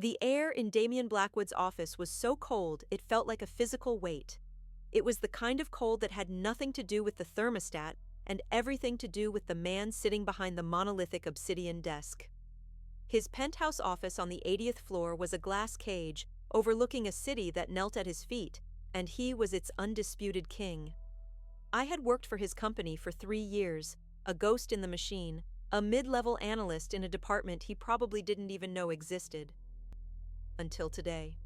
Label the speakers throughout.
Speaker 1: The air in Damian Blackwood's office was so cold it felt like a physical weight. It was the kind of cold that had nothing to do with the thermostat and everything to do with the man sitting behind the monolithic obsidian desk. His penthouse office on the 80th floor was a glass cage overlooking a city that knelt at his feet, and he was its undisputed king. I had worked for his company for 3 years, a ghost in the machine, a mid-level analyst in a department he probably didn't even know existed. Until today.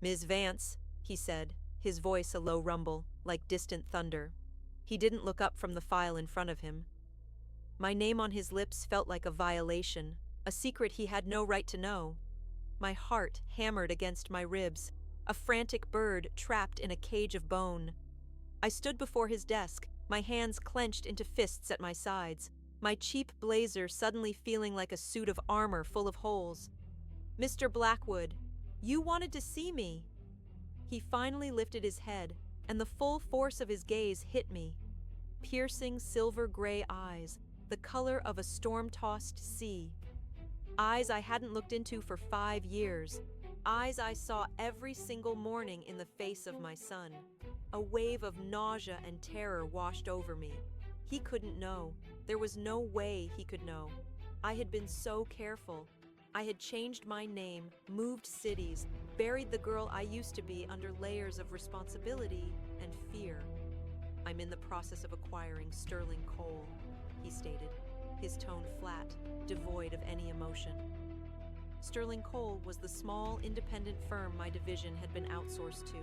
Speaker 1: "Ms. Vance," he said, his voice a low rumble, like distant thunder. He didn't look up from the file in front of him. My name on his lips felt like a violation, a secret he had no right to know. My heart hammered against my ribs, a frantic bird trapped in a cage of bone. I stood before his desk, my hands clenched into fists at my sides, my cheap blazer suddenly feeling like a suit of armor full of holes. "Mr. Blackwood, you wanted to see me." He finally lifted his head, and the full force of his gaze hit me. Piercing silver-gray eyes, the color of a storm-tossed sea. Eyes I hadn't looked into for 5 years. Eyes I saw every single morning in the face of my son. A wave of nausea and terror washed over me. He couldn't know. There was no way he could know. I had been so careful. I had changed my name, moved cities, buried the girl I used to be under layers of responsibility and fear. "I'm in the process of acquiring sterling coal," he stated, his tone flat, devoid of any emotion. Sterling Coal was the small, independent firm my division had been outsourced to.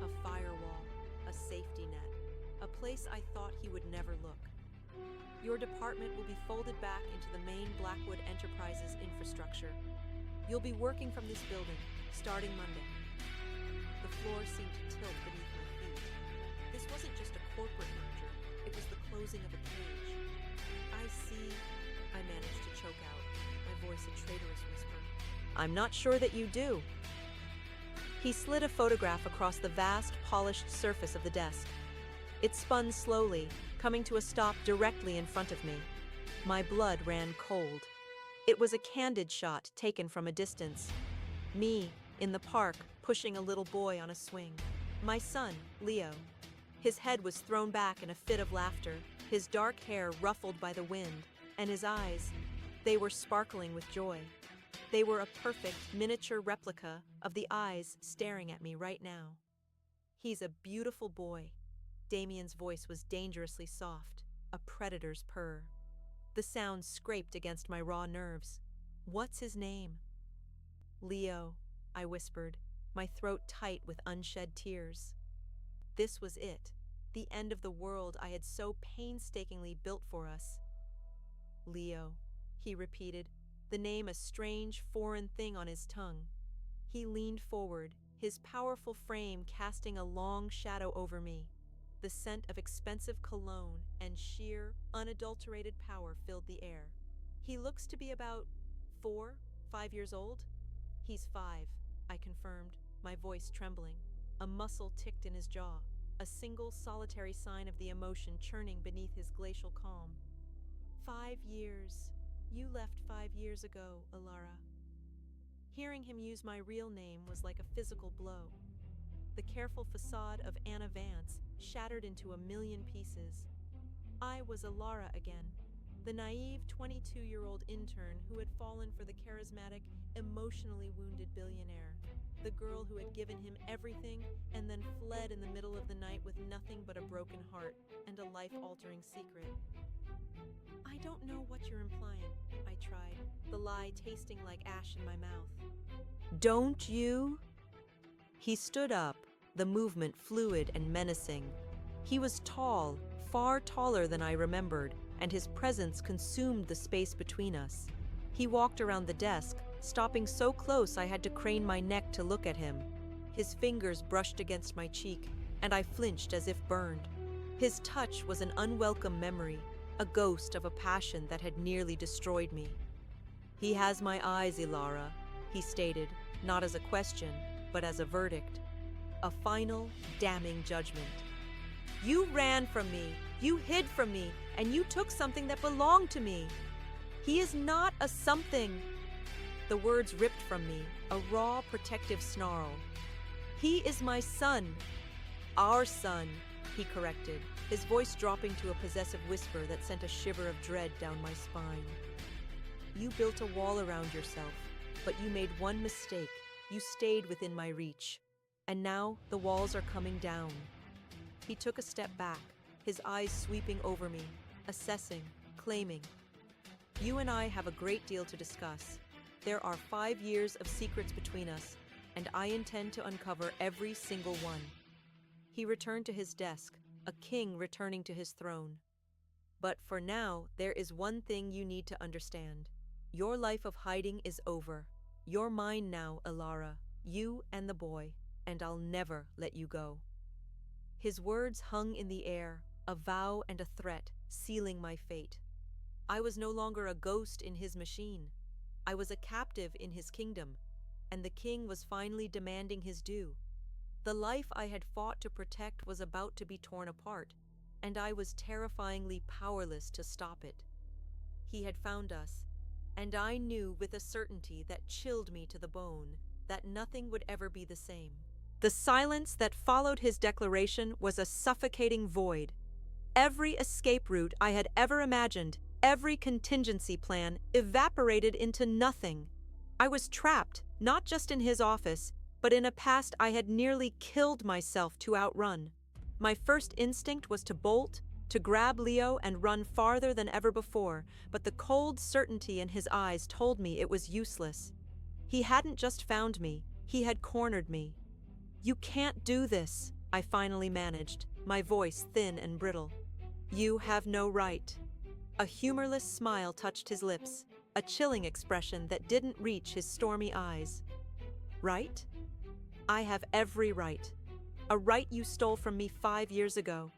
Speaker 1: A firewall, a safety net, a place I thought he would never look. "Your department will be folded back into the main Blackwood Enterprises infrastructure. You'll be working from this building, starting Monday." The floor seemed to tilt beneath my feet. This wasn't just a corporate merger, it was the closing of a cage. "I see," I managed to choke out, my voice a traitorous whisper. "I'm not sure that you do." He slid a photograph across the vast, polished surface of the desk. It spun slowly, coming to a stop directly in front of me. My blood ran cold. It was a candid shot taken from a distance. Me, in the park, pushing a little boy on a swing. My son, Leo. His head was thrown back in a fit of laughter, his dark hair ruffled by the wind, and his eyes, they were sparkling with joy. They were a perfect miniature replica of the eyes staring at me right now. "He's a beautiful boy." Damian's voice was dangerously soft, a predator's purr. The sound scraped against my raw nerves. "What's his name?" "Leo," I whispered, my throat tight with unshed tears. This was it, the end of the world I had so painstakingly built for us. "Leo," he repeated, the name a strange, foreign thing on his tongue. He leaned forward, his powerful frame casting a long shadow over me. The scent of expensive cologne and sheer, unadulterated power filled the air. "He looks to be about 4, 5 years old?" "He's 5, I confirmed, my voice trembling. A muscle ticked in his jaw, a single solitary sign of the emotion churning beneath his glacial calm. 5 years. You left 5 years ago, Alara." Hearing him use my real name was like a physical blow. The careful facade of Anna Vance shattered into a million pieces. I was Alara again, the naive 22-year-old intern who had fallen for the charismatic, emotionally wounded billionaire, the girl who had given him everything and then fled in the middle of the night with nothing but a broken heart and a life-altering secret. "I don't know what you're implying," I tried, the lie tasting like ash in my mouth. "Don't you?" He stood up, the movement fluid and menacing. He was tall, far taller than I remembered, and his presence consumed the space between us. He walked around the desk, stopping so close I had to crane my neck to look at him. His fingers brushed against my cheek, and I flinched as if burned. His touch was an unwelcome memory, a ghost of a passion that had nearly destroyed me. "He has my eyes, Ilara," he stated, not as a question, but as a verdict. A final, damning judgment. "You ran from me, you hid from me, and you took something that belonged to me. He is not a something." The words ripped from me, a raw, protective snarl. "He is my son." "Our son," he corrected, his voice dropping to a possessive whisper that sent a shiver of dread down my spine. "You built a wall around yourself, but you made one mistake. You stayed within my reach. And now the walls are coming down." He took a step back, his eyes sweeping over me, assessing, claiming. "You and I have a great deal to discuss. There are 5 years of secrets between us, and I intend to uncover every single one." He returned to his desk, a king returning to his throne. "But for now, there is one thing you need to understand. Your life of hiding is over. You're mine now, Ilara, you and the boy, and I'll never let you go." His words hung in the air, a vow and a threat, sealing my fate. I was no longer a ghost in his machine. I was a captive in his kingdom, and the king was finally demanding his due. The life I had fought to protect was about to be torn apart, and I was terrifyingly powerless to stop it. He had found us, and I knew with a certainty that chilled me to the bone that nothing would ever be the same. The silence that followed his declaration was a suffocating void. Every escape route I had ever imagined, every contingency plan, evaporated into nothing. I was trapped, not just in his office, but in a past I had nearly killed myself to outrun. My first instinct was to bolt, to grab Leo and run farther than ever before, but the cold certainty in his eyes told me it was useless. He hadn't just found me, he had cornered me. "You can't do this," I finally managed, my voice thin and brittle. "You have no right." A humorless smile touched his lips, a chilling expression that didn't reach his stormy eyes. "Right? I have every right. A right you stole from me 5 years ago.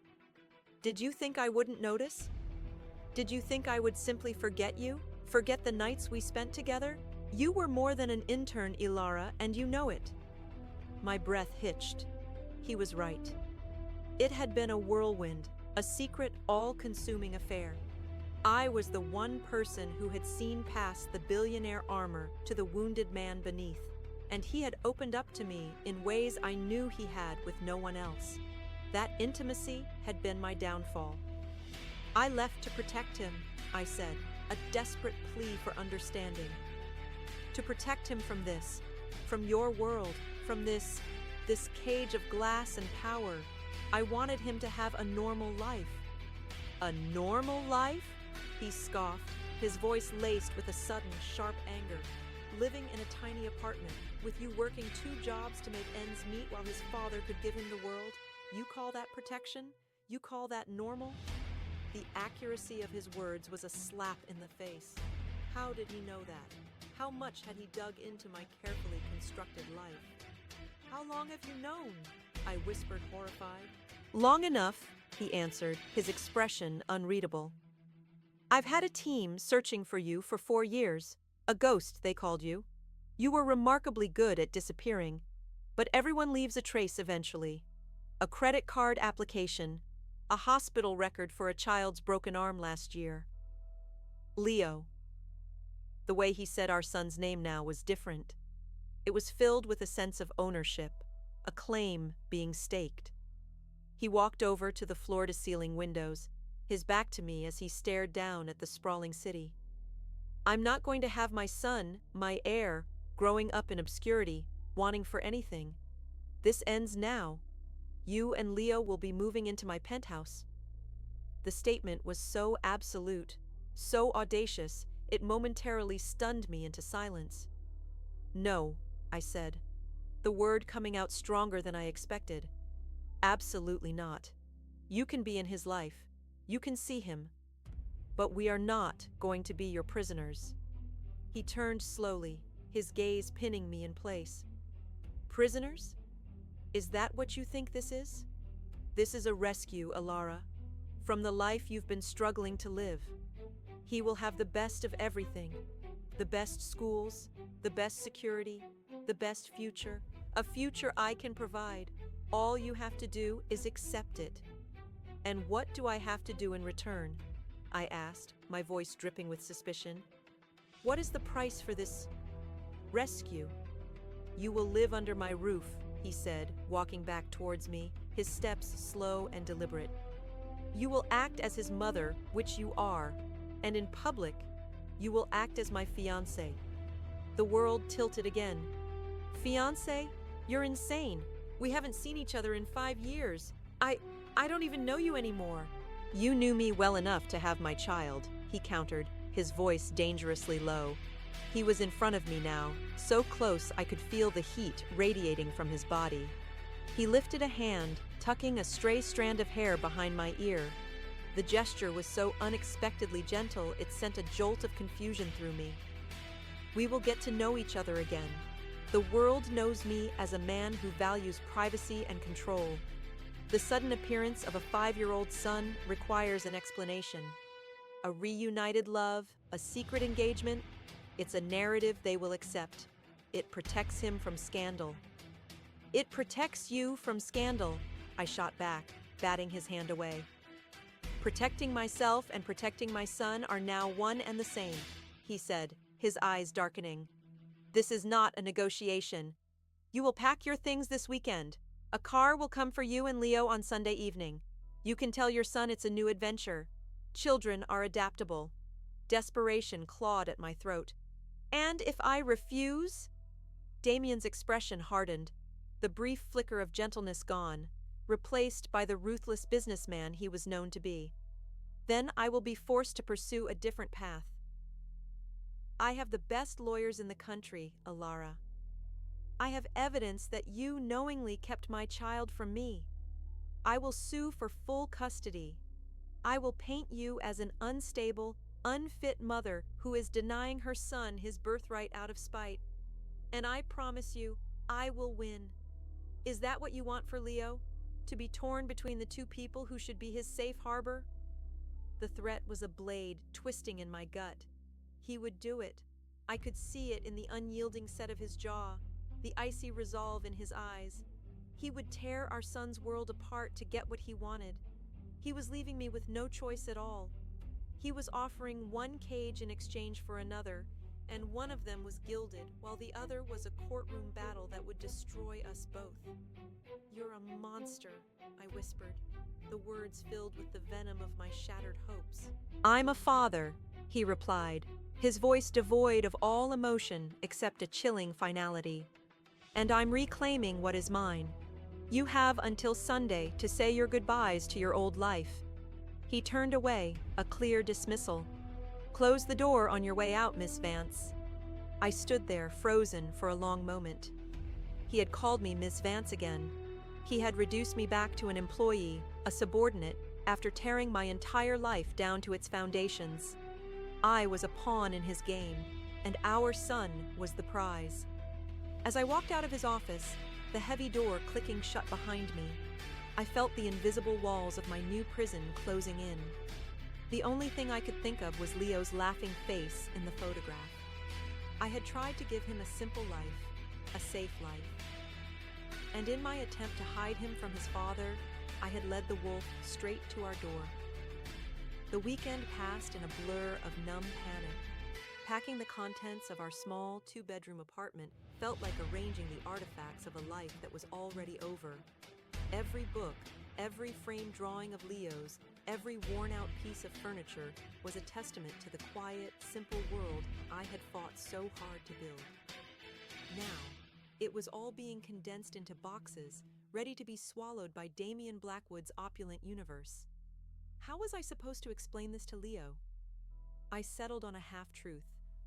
Speaker 1: Did you think I wouldn't notice? Did you think I would simply forget you? Forget the nights we spent together? You were more than an intern, Ilara, and you know it." My breath hitched. He was right. It had been a whirlwind, a secret, all-consuming affair. I was the one person who had seen past the billionaire armor to the wounded man beneath, and he had opened up to me in ways I knew he had with no one else. That intimacy had been my downfall. "I left to protect him," I said, a desperate plea for understanding. "To protect him from this, from your world, from this cage of glass and power. I wanted him to have a normal life." "A normal life?" he scoffed, his voice laced with a sudden, sharp anger. "Living in a tiny apartment, with you working 2 jobs to make ends meet while his father could give him the world? You call that protection? You call that normal?" The accuracy of his words was a slap in the face. How did he know that? How much had he dug into my carefully constructed life? "How long have you known?" I whispered, horrified. "Long enough," he answered, his expression unreadable. "I've had a team searching for you for 4 years. A ghost, they called you. You were remarkably good at disappearing, but everyone leaves a trace eventually. A credit card application, a hospital record for a child's broken arm last year. Leo." The way he said our son's name now was different. It was filled with a sense of ownership, a claim being staked. He walked over to the floor-to-ceiling windows, his back to me as he stared down at the sprawling city. "I'm not going to have my son, my heir, growing up in obscurity, wanting for anything. This ends now. You and Leo will be moving into my penthouse." The statement was so absolute, so audacious, it momentarily stunned me into silence. "No," I said, the word coming out stronger than I expected. "Absolutely not. You can be in his life. You can see him. But we are not going to be your prisoners." He turned slowly, his gaze pinning me in place. "Prisoners? Is that what you think this is? This is a rescue, Ilara, from the life you've been struggling to live. He will have the best of everything. The best schools, the best security, the best future, a future I can provide. All you have to do is accept it." "And what do I have to do in return?" I asked, my voice dripping with suspicion. "What is the price for this Rescue. You will live under my roof, he said, walking back towards me, his steps slow and deliberate. You will act as his mother, which you are, and in public, you will act as my fiancé. The world tilted again. Fiancé? You're insane. We haven't seen each other in 5 years. I don't even know you anymore. You knew me well enough to have my child, he countered, his voice dangerously low. He was in front of me now, so close I could feel the heat radiating from his body. He lifted a hand, tucking a stray strand of hair behind my ear. The gesture was so unexpectedly gentle it sent a jolt of confusion through me. We will get to know each other again. The world knows me as a man who values privacy and control. The sudden appearance of a 5-year-old son requires an explanation. A reunited love, a secret engagement, it's a narrative they will accept. It protects him from scandal. It protects you from scandal, I shot back, batting his hand away. Protecting myself and protecting my son are now one and the same, he said, his eyes darkening. This is not a negotiation. You will pack your things this weekend. A car will come for you and Leo on Sunday evening. You can tell your son it's a new adventure. Children are adaptable. Desperation clawed at my throat. And if I refuse? Damien's expression hardened, the brief flicker of gentleness gone, replaced by the ruthless businessman he was known to be. Then I will be forced to pursue a different path. I have the best lawyers in the country, Alara. I have evidence that you knowingly kept my child from me. I will sue for full custody. I will paint you as an unstable, unfit mother who is denying her son his birthright out of spite. And I promise you, I will win. Is that what you want for Leo? To be torn between the two people who should be his safe harbor? The threat was a blade twisting in my gut. He would do it. I could see it in the unyielding set of his jaw, the icy resolve in his eyes. He would tear our son's world apart to get what he wanted. He was leaving me with no choice at all. He was offering one cage in exchange for another, and one of them was gilded, while the other was a courtroom battle that would destroy us both. You're a monster, I whispered, the words filled with the venom of my shattered hopes. I'm a father, he replied, his voice devoid of all emotion except a chilling finality. And I'm reclaiming what is mine. You have until Sunday to say your goodbyes to your old life. He turned away, a clear dismissal. Close the door on your way out, Miss Vance. I stood there, frozen for a long moment. He had called me Miss Vance again. He had reduced me back to an employee, a subordinate, after tearing my entire life down to its foundations. I was a pawn in his game, and our son was the prize. As I walked out of his office, the heavy door clicking shut behind me, I felt the invisible walls of my new prison closing in. The only thing I could think of was Leo's laughing face in the photograph. I had tried to give him a simple life, a safe life. And in my attempt to hide him from his father, I had led the wolf straight to our door. The weekend passed in a blur of numb panic. Packing the contents of our small 2-bedroom apartment felt like arranging the artifacts of a life that was already over. Every book, every framed drawing of Leo's, every worn-out piece of furniture was a testament to the quiet, simple world I had fought so hard to build. Now, it was all being condensed into boxes, ready to be swallowed by Damien Blackwood's opulent universe. How was I supposed to explain this to Leo? I settled on a half-truth,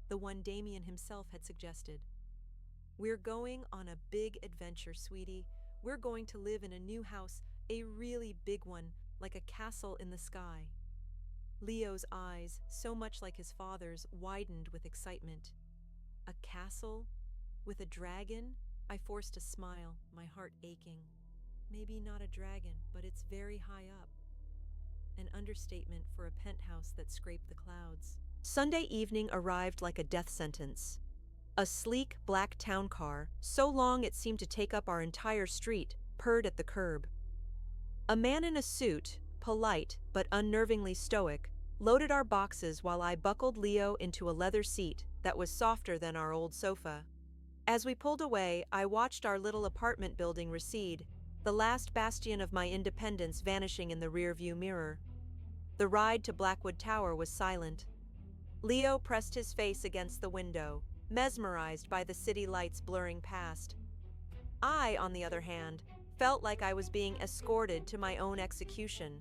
Speaker 1: the one Damien himself had suggested. We're going on a big adventure, sweetie. We're going to live in a new house, a really big one, like a castle in the sky. Leo's eyes, so much like his father's, widened with excitement. A castle? With a dragon? I forced a smile, my heart aching. Maybe not a dragon, but it's very high up. An understatement for a penthouse that scraped the clouds. Sunday evening arrived like a death sentence. A sleek black town car, so long it seemed to take up our entire street, purred at the curb. A man in a suit, polite but unnervingly stoic, loaded our boxes while I buckled Leo into a leather seat that was softer than our old sofa. As we pulled away, I watched our little apartment building recede, the last bastion of my independence vanishing in the rearview mirror. The ride to Blackwood Tower was silent. Leo pressed his face against the window, mesmerized by the city lights blurring past. I, on the other hand, felt like I was being escorted to my own execution.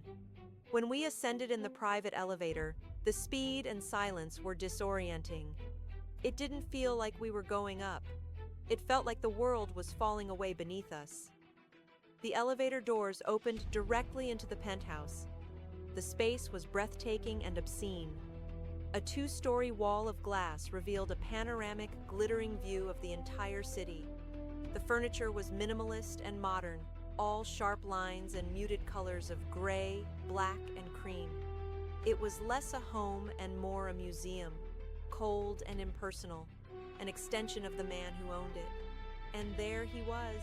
Speaker 1: When we ascended in the private elevator, the speed and silence were disorienting. It didn't feel like we were going up. It felt like the world was falling away beneath us. The elevator doors opened directly into the penthouse. The space was breathtaking and obscene. A two-story wall of glass revealed a panoramic, glittering view of the entire city. The furniture was minimalist and modern, all sharp lines and muted colors of gray, black, and cream. It was less a home and more a museum, cold and impersonal, an extension of the man who owned it. And there he was.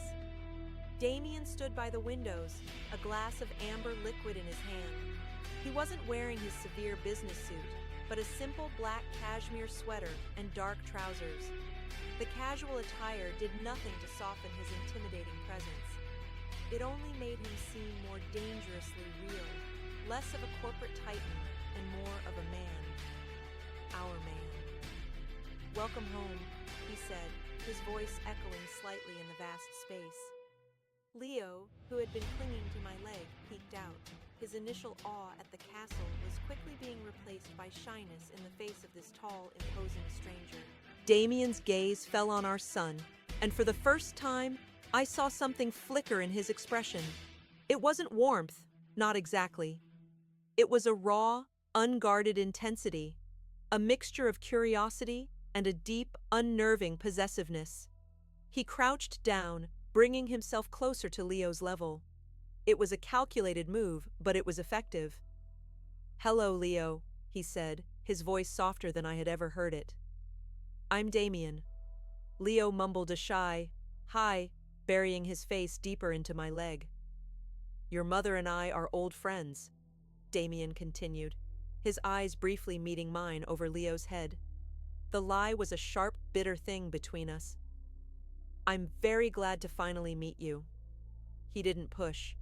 Speaker 1: Damien stood by the windows, a glass of amber liquid in his hand. He wasn't wearing his severe business suit, but a simple black cashmere sweater and dark trousers. The casual attire did nothing to soften his intimidating presence. It only made him seem more dangerously real, less of a corporate titan and more of a man. Our man. "Welcome home," he said, his voice echoing slightly in the vast space. Leo, who had been clinging to my leg, peeked out. His initial awe at the castle was quickly being replaced by shyness in the face of this tall, imposing stranger. Damien's gaze fell on our son, and for the first time, I saw something flicker in his expression. It wasn't warmth, not exactly. It was a raw, unguarded intensity, a mixture of curiosity and a deep, unnerving possessiveness. He crouched down, bringing himself closer to Leo's level. It was a calculated move, but it was effective. "Hello, Leo," he said, his voice softer than I had ever heard it. "I'm Damien." Leo mumbled a shy, "Hi," burying his face deeper into my leg. "Your mother and I are old friends," Damien continued, his eyes briefly meeting mine over Leo's head. The lie was a sharp, bitter thing between us. "I'm very glad to finally meet you." He didn't push.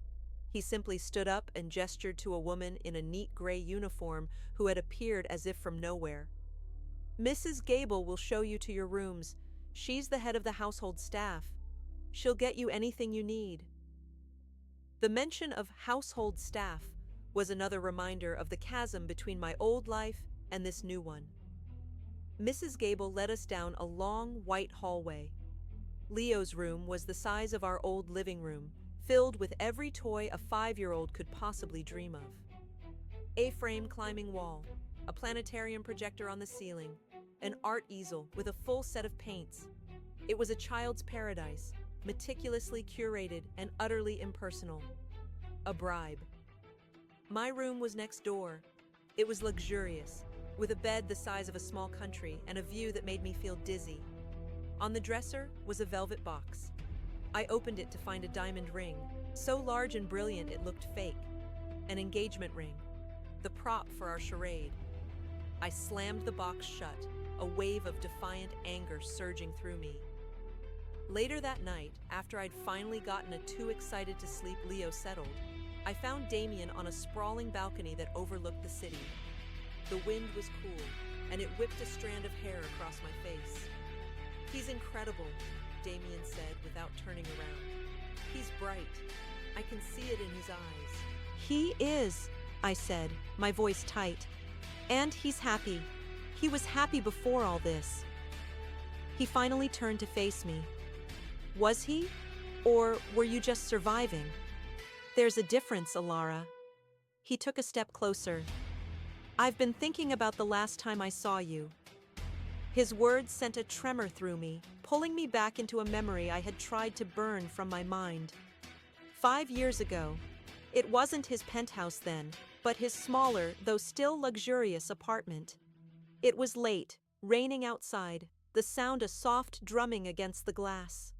Speaker 1: He simply stood up and gestured to a woman in a neat gray uniform who had appeared as if from nowhere. "Mrs. Gable will show you to your rooms. She's the head of the household staff. She'll get you anything you need." The mention of household staff was another reminder of the chasm between my old life and this new one. Mrs. Gable led us down a long, white hallway. Leo's room was the size of our old living room, filled with every toy a 5-year-old could possibly dream of. A-frame climbing wall, a planetarium projector on the ceiling, an art easel with a full set of paints. It was a child's paradise, meticulously curated and utterly impersonal. A bribe. My room was next door. It was luxurious, with a bed the size of a small country and a view that made me feel dizzy. On the dresser was a velvet box. I opened it to find a diamond ring, so large and brilliant it looked fake. An engagement ring, the prop for our charade. I slammed the box shut, a wave of defiant anger surging through me. Later that night, after I'd finally gotten a too excited to sleep Leo settled, I found Damien on a sprawling balcony that overlooked the city. The wind was cool, and it whipped a strand of hair across my face. "He's incredible," Damien said without turning around. "He's bright. I can see it in his eyes." "He is," I said, my voice tight. "And he's happy. He was happy before all this." He finally turned to face me. "Was he? Or were you just surviving? There's a difference, Alara." He took a step closer. "I've been thinking about the last time I saw you." His words sent a tremor through me, pulling me back into a memory I had tried to burn from my mind. 5 years ago. It wasn't his penthouse then, but his smaller, though still luxurious apartment. It was late, raining outside, the sound a soft drumming against the glass.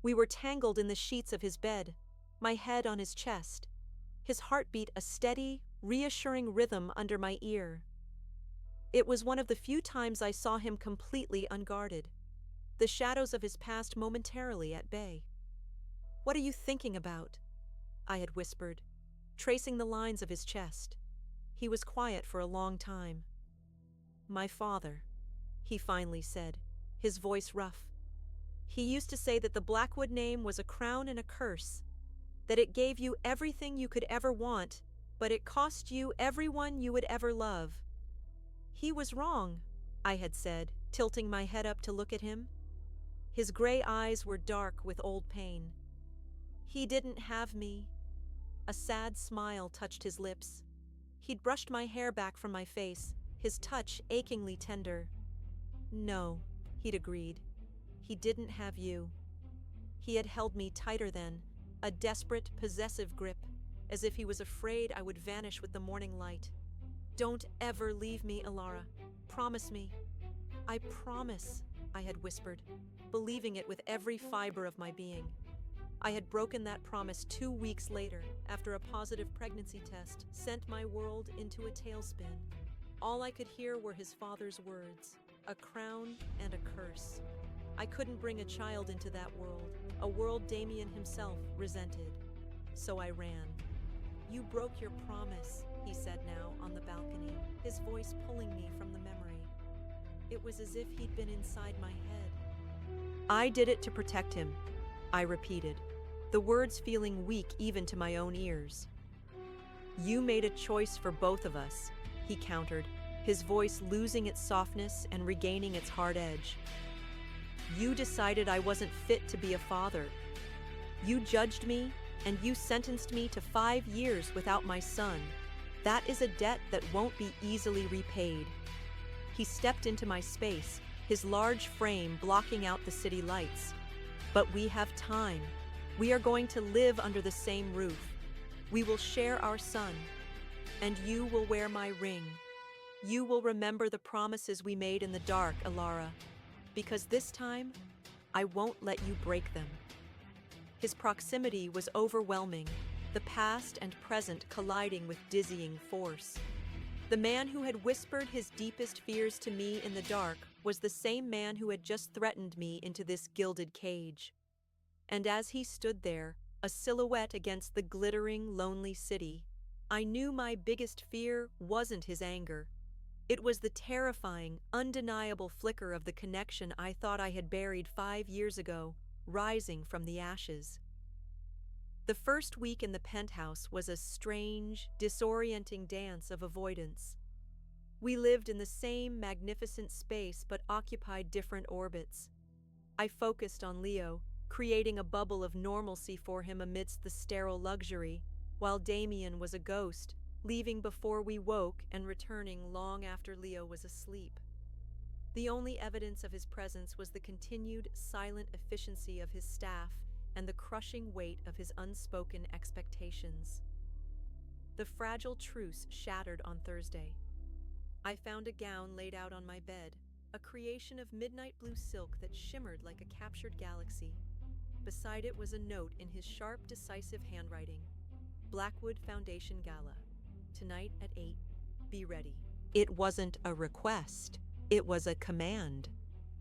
Speaker 1: We were tangled in the sheets of his bed, my head on his chest, his heartbeat a steady, reassuring rhythm under my ear. It was one of the few times I saw him completely unguarded. the shadows of his past momentarily at bay. "What are you thinking about?" I had whispered, tracing the lines of his chest. He was quiet for a long time. "My father," he finally said, his voice rough. "He used to say that the Blackwood name was a crown and a curse, that it gave you everything you could ever want, but it cost you everyone you would ever love." "He was wrong," I had said, tilting my head up to look at him. His gray eyes were dark with old pain. "He didn't have me." A sad smile touched his lips. He'd brushed my hair back from my face, his touch achingly tender. "No," he'd agreed. "He didn't have you." He had held me tighter then, a desperate, possessive grip, as if he was afraid I would vanish with the morning light. "Don't ever leave me, Alara. Promise me." "I promise," I had whispered, believing it with every fiber of my being. I had broken that promise 2 weeks later, after a positive pregnancy test sent my world into a tailspin. All I could hear were his father's words, a crown and a curse. I couldn't bring a child into that world, a world Damien himself resented. So I ran. "You broke your promise," he said now on the balcony, his voice pulling me from the memory. It was as if he'd been inside my head. "I did it to protect him," I repeated, the words feeling weak even to my own ears. "You made a choice for both of us," he countered, his voice losing its softness and regaining its hard edge. "You decided I wasn't fit to be a father. You judged me, and you sentenced me to 5 years without my son. That is a debt that won't be easily repaid." He stepped into my space, his large frame blocking out the city lights. "But we have time. We are going to live under the same roof. We will share our son. And you will wear my ring. You will remember the promises we made in the dark, Alara. Because this time, I won't let you break them." His proximity was overwhelming, the past and present colliding with dizzying force. The man who had whispered his deepest fears to me in the dark was the same man who had just threatened me into this gilded cage. And as he stood there, a silhouette against the glittering, lonely city, I knew my biggest fear wasn't his anger. It was the terrifying, undeniable flicker of the connection I thought I had buried 5 years ago, rising from the ashes. The first week in the penthouse was a strange, disorienting dance of avoidance. We lived in the same magnificent space but occupied different orbits. I focused on Leo, creating a bubble of normalcy for him amidst the sterile luxury, while Damien was a ghost, leaving before we woke and returning long after Leo was asleep. The only evidence of his presence was the continued, silent efficiency of his staff and the crushing weight of his unspoken expectations. The fragile truce shattered on Thursday. I found a gown laid out on my bed, a creation of midnight blue silk that shimmered like a captured galaxy. Beside it was a note in his sharp, decisive handwriting. "Blackwood Foundation Gala. Tonight at 8. Be ready." It wasn't a request. It was a command.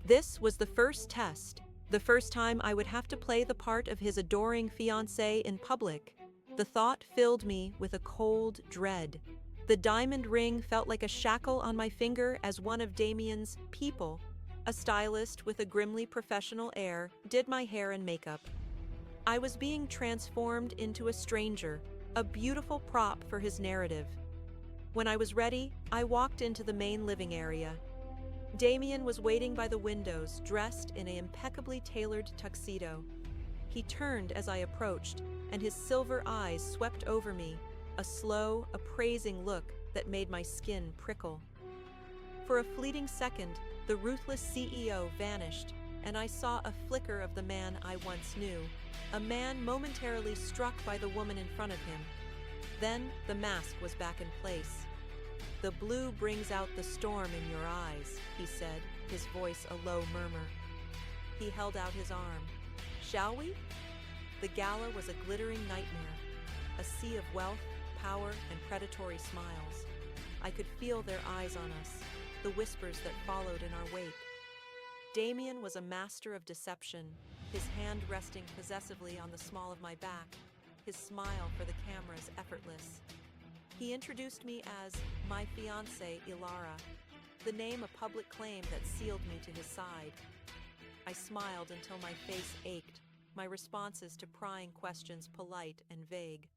Speaker 1: This was the first test, the first time I would have to play the part of his adoring fiancé in public. The thought filled me with a cold dread. The diamond ring felt like a shackle on my finger as one of Damien's people, a stylist with a grimly professional air, did my hair and makeup. I was being transformed into a stranger, a beautiful prop for his narrative. When I was ready, I walked into the main living area. Damien was waiting by the windows, dressed in an impeccably tailored tuxedo. He turned as I approached, and his silver eyes swept over me, a slow, appraising look that made my skin prickle. For a fleeting second, the ruthless CEO vanished, and I saw a flicker of the man I once knew, a man momentarily struck by the woman in front of him. Then the mask was back in place. "The blue brings out the storm in your eyes," he said, his voice a low murmur. He held out his arm. "Shall we?" The gala was a glittering nightmare, a sea of wealth, power, and predatory smiles. I could feel their eyes on us, the whispers that followed in our wake. Damien was a master of deception, his hand resting possessively on the small of my back, his smile for the cameras effortless. He introduced me as my fiancée, Ilara, the name a public claim that sealed me to his side. I smiled until my face ached, my responses to prying questions polite and vague.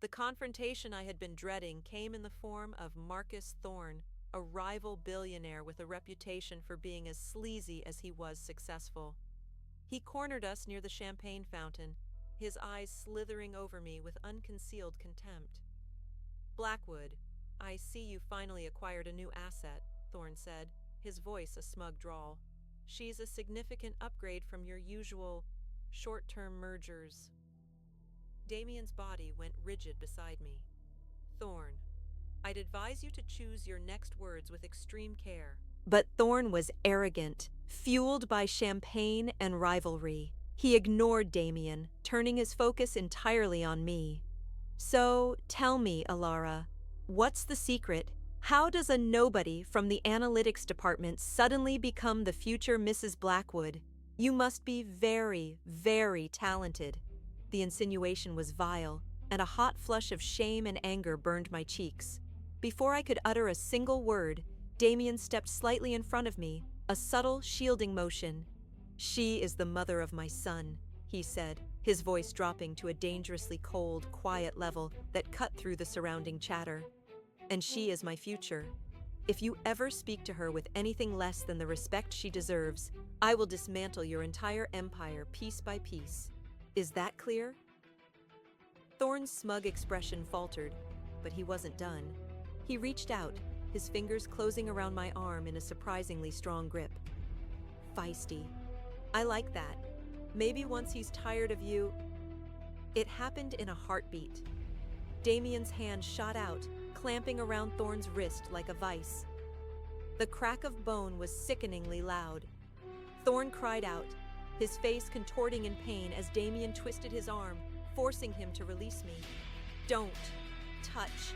Speaker 1: The confrontation I had been dreading came in the form of Marcus Thorne, a rival billionaire with a reputation for being as sleazy as he was successful. He cornered us near the champagne fountain, his eyes slithering over me with unconcealed contempt. "Blackwood, I see you finally acquired a new asset," Thorne said, his voice a smug drawl. "She's a significant upgrade from your usual short-term mergers." Damien's body went rigid beside me. "Thorne, I'd advise you to choose your next words with extreme care." But Thorne was arrogant, fueled by champagne and rivalry. He ignored Damien, turning his focus entirely on me. "So, tell me, Ilara, what's the secret? How does a nobody from the analytics department suddenly become the future Mrs. Blackwood? You must be very, very talented." The insinuation was vile, and a hot flush of shame and anger burned my cheeks. Before I could utter a single word, Damien stepped slightly in front of me, a subtle shielding motion. "She is the mother of my son," he said, his voice dropping to a dangerously cold, quiet level that cut through the surrounding chatter. "And she is my future. If you ever speak to her with anything less than the respect she deserves, I will dismantle your entire empire piece by piece. Is that clear?" Thorne's smug expression faltered, but he wasn't done. He reached out, his fingers closing around my arm in a surprisingly strong grip. "Feisty. I like that. Maybe once he's tired of you..." It happened in a heartbeat. Damien's hand shot out, clamping around Thorne's wrist like a vice. The crack of bone was sickeningly loud. Thorne cried out, his face contorting in pain as Damien twisted his arm, forcing him to release me. "Don't touch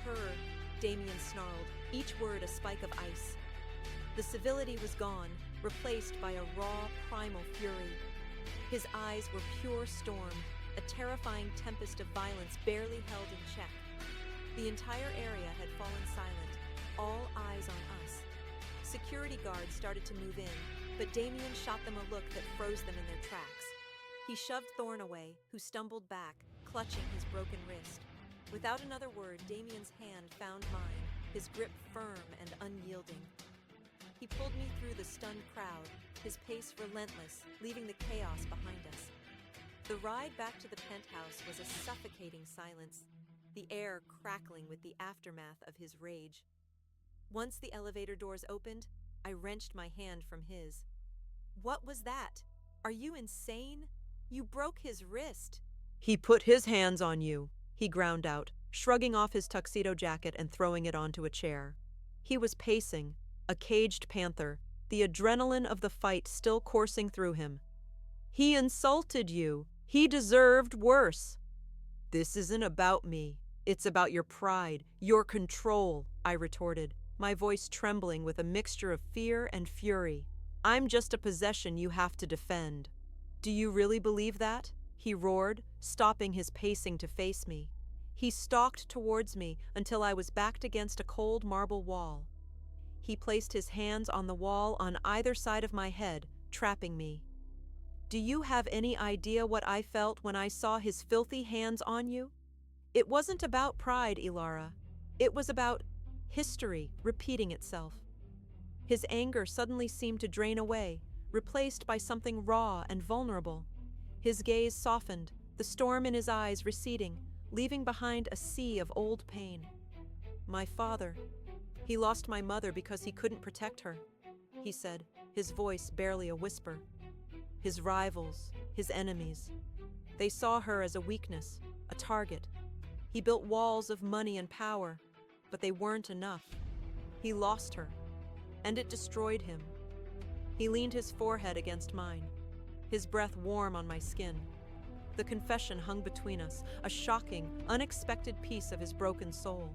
Speaker 1: her," Damien snarled, each word a spike of ice. The civility was gone, replaced by a raw, primal fury. His eyes were pure storm, a terrifying tempest of violence barely held in check. The entire area had fallen silent, all eyes on us. Security guards started to move in, but Damien shot them a look that froze them in their tracks. He shoved Thorne away, who stumbled back, clutching his broken wrist. Without another word, Damien's hand found mine, his grip firm and unyielding. He pulled me through the stunned crowd, his pace relentless, leaving the chaos behind us. The ride back to the penthouse was a suffocating silence, the air crackling with the aftermath of his rage. Once the elevator doors opened, I wrenched my hand from his. "What was that? Are you insane? You broke his wrist." "He put his hands on you," he ground out, shrugging off his tuxedo jacket and throwing it onto a chair. He was pacing, a caged panther, the adrenaline of the fight still coursing through him. "He insulted you. He deserved worse." "This isn't about me. It's about your pride, your control," I retorted, my voice trembling with a mixture of fear and fury. "I'm just a possession you have to defend." "Do you really believe that?" he roared, stopping his pacing to face me. He stalked towards me until I was backed against a cold marble wall. He placed his hands on the wall on either side of my head, trapping me. "Do you have any idea what I felt when I saw his filthy hands on you? It wasn't about pride, Ilara. It was about history repeating itself." His anger suddenly seemed to drain away, replaced by something raw and vulnerable. His gaze softened, the storm in his eyes receding, leaving behind a sea of old pain. "My father. He lost my mother because he couldn't protect her," he said, his voice barely a whisper. "His rivals, his enemies. They saw her as a weakness, a target. He built walls of money and power, but they weren't enough. He lost her, and it destroyed him." He leaned his forehead against mine, his breath warm on my skin. The confession hung between us, a shocking, unexpected piece of his broken soul.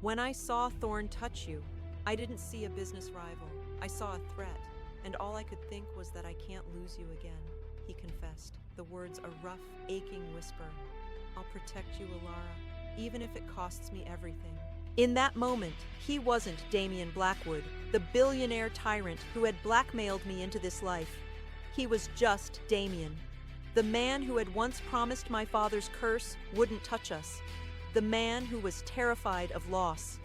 Speaker 1: "When I saw Thorne touch you, I didn't see a business rival. I saw a threat. And all I could think was that I can't lose you again, he confessed, the words a rough, aching whisper. I'll protect you, Alara, even if it costs me everything. In that moment, he wasn't Damien Blackwood, the billionaire tyrant who had blackmailed me into this life. He was just Damien, the man who had once promised my father's curse wouldn't touch us, the man who was terrified of loss.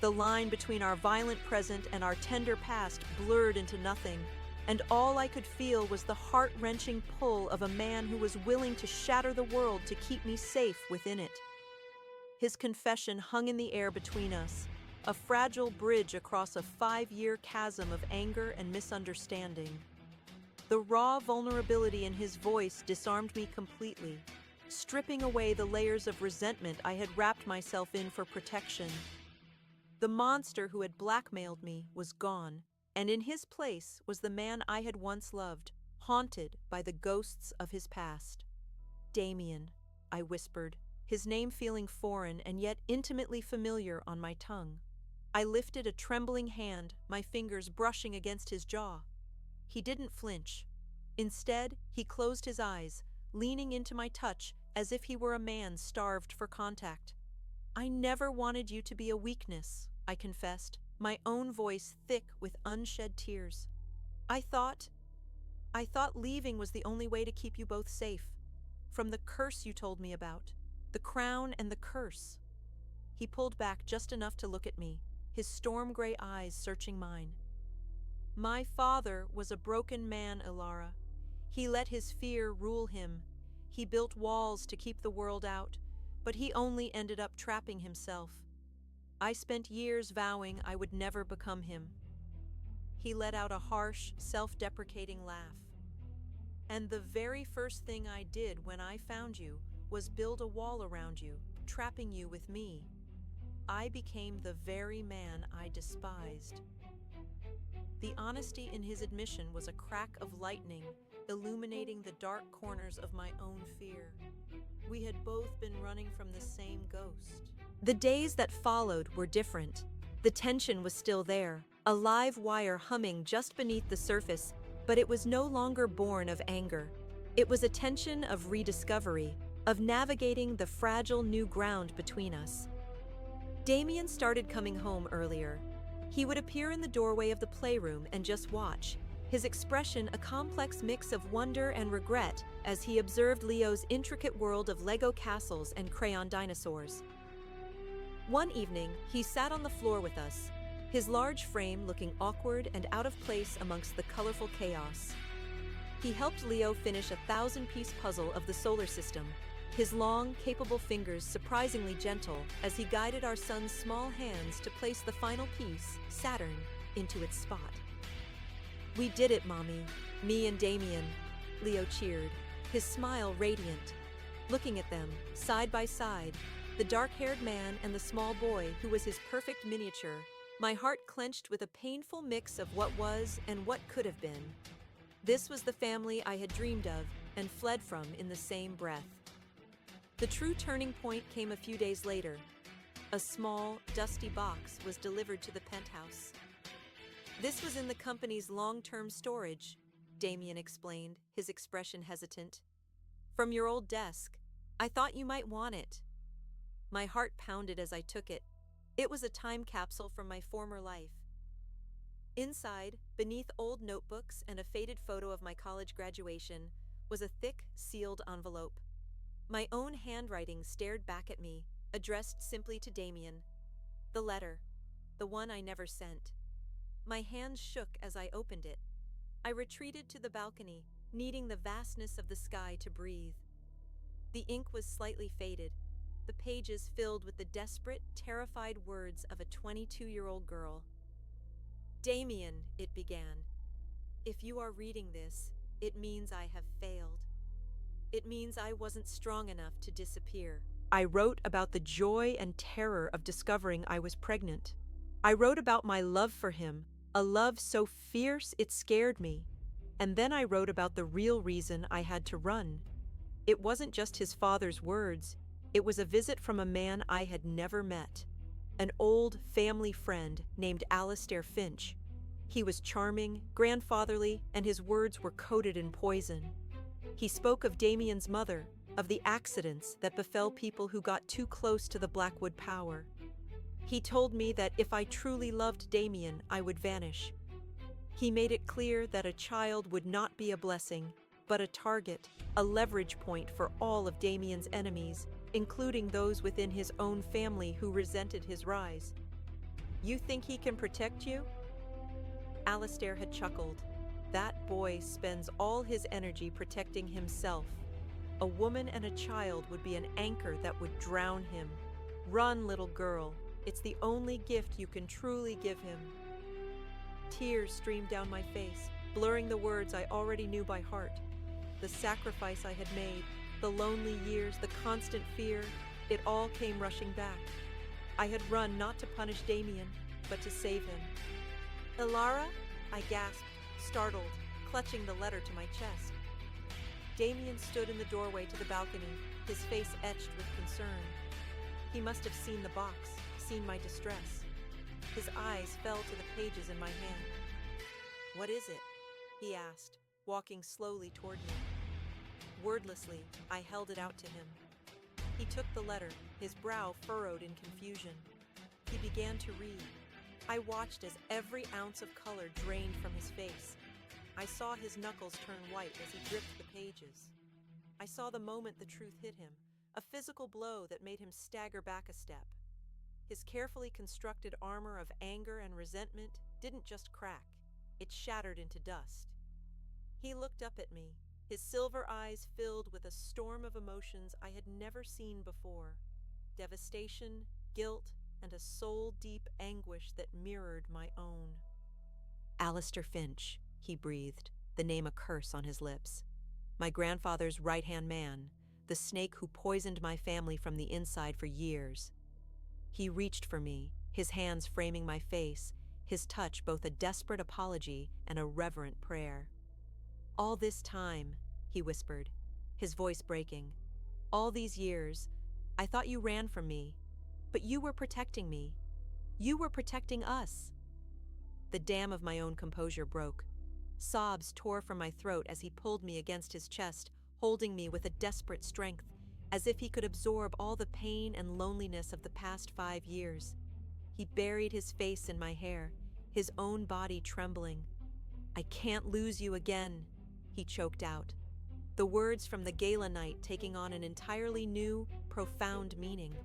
Speaker 1: The line between our violent present and our tender past blurred into nothing, and all I could feel was the heart-wrenching pull of a man who was willing to shatter the world to keep me safe within it. His confession hung in the air between us, a fragile bridge across a 5-year chasm of anger and misunderstanding. The raw vulnerability in his voice disarmed me completely, stripping away the layers of resentment I had wrapped myself in for protection. The monster who had blackmailed me was gone, and in his place was the man I had once loved, haunted by the ghosts of his past. Damien, I whispered, his name feeling foreign and yet intimately familiar on my tongue. I lifted a trembling hand, my fingers brushing against his jaw. He didn't flinch. Instead, he closed his eyes, leaning into my touch as if he were a man starved for contact. I never wanted you to be a weakness, I confessed, my own voice thick with unshed tears. I thought leaving was the only way to keep you both safe. From the curse you told me about. The crown and the curse. He pulled back just enough to look at me, his storm-gray eyes searching mine. My father was a broken man, Alara. He let his fear rule him. He built walls to keep the world out, but he only ended up trapping himself. I spent years vowing I would never become him. He let out a harsh, self-deprecating laugh. And the very first thing I did when I found you was build a wall around you, trapping you with me. I became the very man I despised. The honesty in his admission was a crack of lightning, illuminating the dark corners of my own fear. We had both been running from the same ghost. The days that followed were different. The tension was still there, a live wire humming just beneath the surface, but it was no longer born of anger. It was a tension of rediscovery, of navigating the fragile new ground between us. Damien started coming home earlier. He would appear in the doorway of the playroom and just watch, his expression a complex mix of wonder and regret as he observed Leo's intricate world of Lego castles and crayon dinosaurs. One evening, he sat on the floor with us, his large frame looking awkward and out of place amongst the colorful chaos. He helped Leo finish a 1,000-piece puzzle of the solar system, his long, capable fingers surprisingly gentle as he guided our son's small hands to place the final piece, Saturn, into its spot. "We did it, Mommy. Me and Damien," Leo cheered, his smile radiant. Looking at them, side by side, the dark-haired man and the small boy who was his perfect miniature, my heart clenched with a painful mix of what was and what could have been. This was the family I had dreamed of and fled from in the same breath. The true turning point came a few days later. A small, dusty box was delivered to the penthouse. "This was in the company's long-term storage," Damien explained, his expression hesitant. "From your old desk. I thought you might want it." My heart pounded as I took it. It was a time capsule from my former life. Inside, beneath old notebooks and a faded photo of my college graduation, was a thick, sealed envelope. My own handwriting stared back at me, addressed simply to Damien. The letter, the one I never sent. My hands shook as I opened it. I retreated to the balcony, needing the vastness of the sky to breathe. The ink was slightly faded, the pages filled with the desperate, terrified words of a 22-year-old girl. "Damien," it began, "if you are reading this, it means I have failed. It means I wasn't strong enough to disappear." I wrote about the joy and terror of discovering I was pregnant. I wrote about my love for him, a love so fierce it scared me. And then I wrote about the real reason I had to run. It wasn't just his father's words. It was a visit from a man I had never met, an old family friend named Alistair Finch. He was charming, grandfatherly, and his words were coated in poison. He spoke of Damien's mother, of the accidents that befell people who got too close to the Blackwood power. He told me that if I truly loved Damien, I would vanish. He made it clear that a child would not be a blessing, but a target, a leverage point for all of Damien's enemies, including those within his own family who resented his rise. You think he can protect you? Alistair had chuckled. That boy spends all his energy protecting himself. A woman and a child would be an anchor that would drown him. Run, little girl. It's the only gift you can truly give him. Tears streamed down my face, blurring the words I already knew by heart. The sacrifice I had made, the lonely years, the constant fear, it all came rushing back. I had run not to punish Damien, but to save him. Ilara? I gasped, startled, clutching the letter to my chest. Damien stood in the doorway to the balcony, his face etched with concern. He must have seen the box, seen my distress. His eyes fell to the pages in my hand. "What is it?" he asked, walking slowly toward me. Wordlessly, I held it out to him. He took the letter, his brow furrowed in confusion. He began to read. I watched as every ounce of color drained from his face. I saw his knuckles turn white as he gripped the pages. I saw the moment the truth hit him, a physical blow that made him stagger back a step. His carefully constructed armor of anger and resentment didn't just crack, it shattered into dust. He looked up at me, his silver eyes filled with a storm of emotions I had never seen before. Devastation, guilt, and a soul-deep anguish that mirrored my own. Alistair Finch, he breathed, the name a curse on his lips. My grandfather's right-hand man, the snake who poisoned my family from the inside for years. He reached for me, his hands framing my face, his touch both a desperate apology and a reverent prayer. "All this time," he whispered, his voice breaking, "all these years, I thought you ran from me, but you were protecting me. You were protecting us." The dam of my own composure broke. Sobs tore from my throat as he pulled me against his chest, holding me with a desperate strength, as if he could absorb all the pain and loneliness of the past 5 years. He buried his face in my hair, his own body trembling. "I can't lose you again," he choked out, the words from the gala night taking on an entirely new, profound meaning.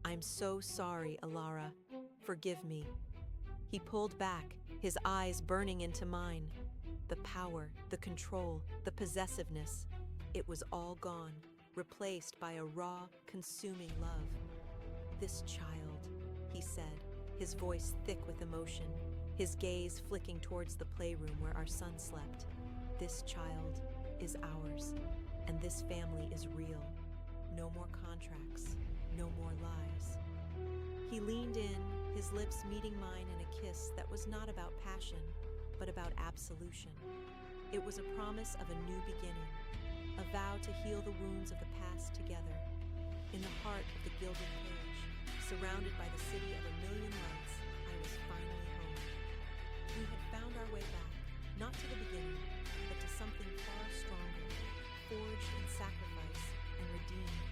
Speaker 1: "I'm so sorry, Ilara. Forgive me." He pulled back, his eyes burning into mine. The power, the control, the possessiveness, it was all gone, replaced by a raw, consuming love. "This child," he said, his voice thick with emotion, his gaze flicking towards the playroom where our son slept. "This child is ours, and this family is real. No more contracts, no more lies." He leaned in, his lips meeting mine in a kiss that was not about passion, but about absolution. It was a promise of a new beginning, a vow to heal the wounds of the past together. In the heart of the gilded cage, surrounded by the city of a million lights, I was finally home. We had found our way back, not to the beginning, but to something far stronger, forged in sacrifice and redeemed